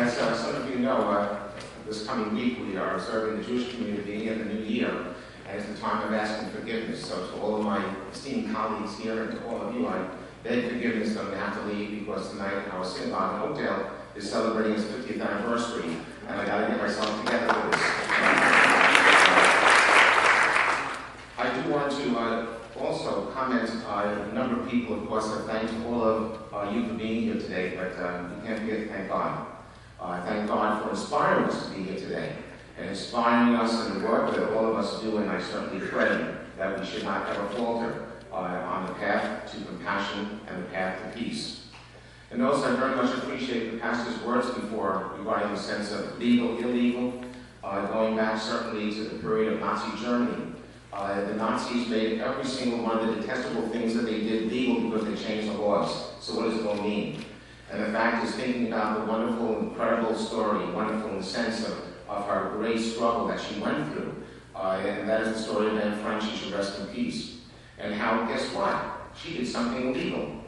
As some of you know, this coming week we are observing the Jewish community in the new year, and it's the time of asking forgiveness. So to all of my esteemed colleagues here and to all of you, I beg forgiveness that I'm going to have to leave because tonight our synagogue in Oakdale is celebrating its 50th anniversary, and I got to get myself together for this. I do want to also comment on a number of people, of course, have thanked all of you for being here today, but you can't forget to thank God. Thank God for inspiring us to be here today and inspiring us in the work that all of us do, and I certainly pray that we should not ever falter on the path to compassion and the path to peace. And also, I very much appreciate the pastor's words before regarding the sense of legal, illegal, going back certainly to the period of Nazi Germany. The Nazis made every single one of the detestable things that they did legal because they changed the laws. So what does it all mean? And the fact is, thinking about the wonderful, incredible story, wonderful in the sense of her great struggle that she went through, and that is the story of Anne Frank, she should rest in peace. And how, guess what? She did something illegal.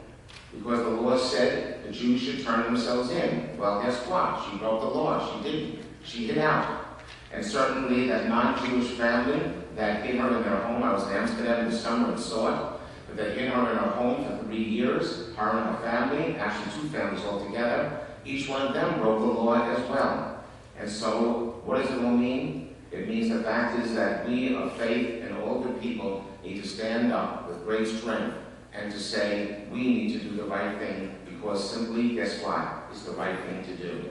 Because the law said the Jews should turn themselves in. Well, guess what? She broke the law. She didn't. She hid out. And certainly that non-Jewish family that hid her in their home, I was in Amsterdam this summer and saw it, but they hid her in her home for 3 years, her and her family, actually 2 families altogether. Each one of them broke the law as well. And so, what does it all mean? It means the fact is that we of faith and all good people need to stand up with great strength and to say, we need to do the right thing, because simply, guess what? It's the right thing to do.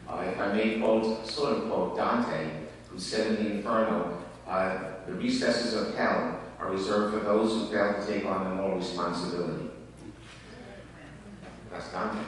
If I may quote, sort of quote Dante, who said in the Inferno, the recesses of hell are reserved for those who fail to take on the moral responsibility. That's Dante.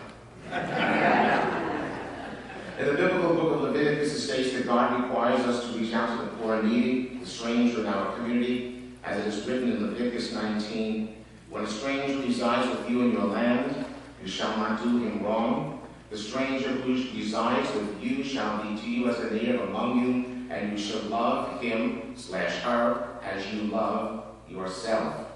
In the biblical book of Leviticus, it states that God requires us to reach out to the poor and needy, the stranger in our community, as it is written in Leviticus 19, when a stranger resides with you in your land, you shall not do him wrong. The stranger who resides with you shall be to you as a native among you, and you shall love him/her as you love yourself.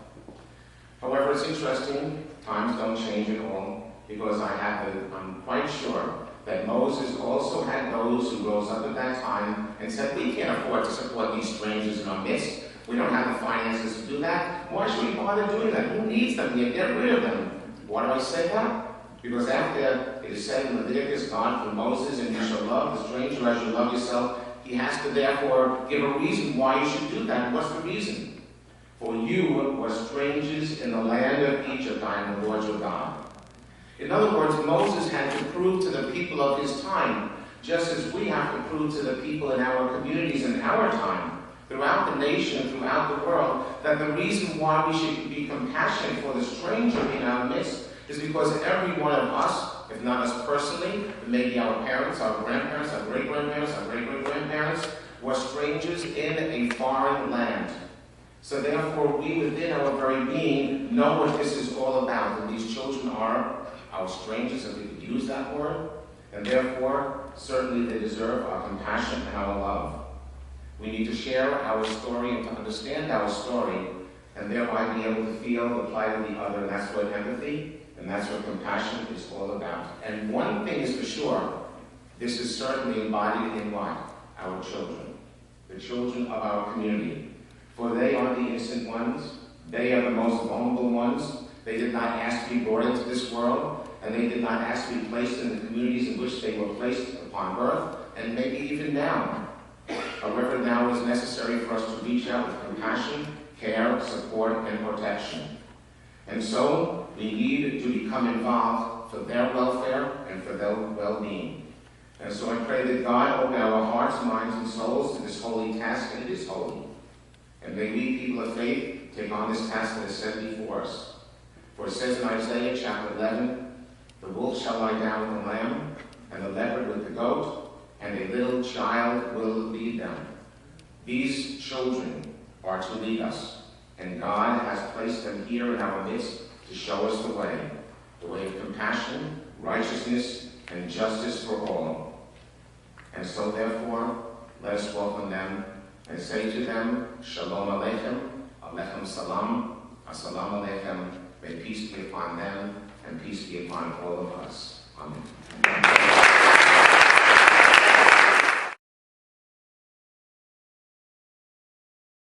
However, it's interesting, times don't change at all, because I'm quite sure that Moses also had those who rose up at that time and said, we can't afford to support these strangers in our midst. We don't have the finances to do that. Why should we bother doing that? Who needs them? You get rid of them. Why do I say that? Because after it is said in Leviticus, God through Moses, and you shall love the stranger as you love yourself, he has to therefore give a reason why you should do that. What's the reason? For you were strangers in the land of Egypt, I am the Lord your God. In other words, Moses had to prove to the people of his time, just as we have to prove to the people in our communities in our time, throughout the nation, throughout the world, that the reason why we should be compassionate for the stranger in our midst is because every one of us, if not us personally, but maybe our parents, our grandparents, our great-grandparents, our great-great-grandparents, were strangers in a foreign land. So therefore, we within our very being know what this is all about, that these children are our strangers, if we could use that word, and therefore, certainly they deserve our compassion and our love. We need to share our story and to understand our story, and thereby be able to feel the plight of the other, and that's what empathy, and that's what compassion is all about. And one thing is for sure, this is certainly embodied in what? Our children, the children of our community. For they are the innocent ones, they are the most vulnerable ones. They did not ask to be brought into this world, and they did not ask to be placed in the communities in which they were placed upon birth, and maybe even now. However, now it is necessary for us to reach out with compassion, care, support, and protection. And so, we need to become involved for their welfare and for their well-being. And so I pray that God open our hearts, minds, and souls to this holy task, and it is holy. And may we, people of faith, take on this task that is set before us. For it says in Isaiah chapter 11, the wolf shall lie down with the lamb, and the leopard with the goat, and a little child will lead them. These children are to lead us, and God has placed them here in our midst to show us the way of compassion, righteousness, and justice for all. And so therefore, let us welcome them and say to them, Shalom Aleichem, Alechem Salam, Assalamu Alaikum. May peace be upon them, and peace be upon all of us. Amen.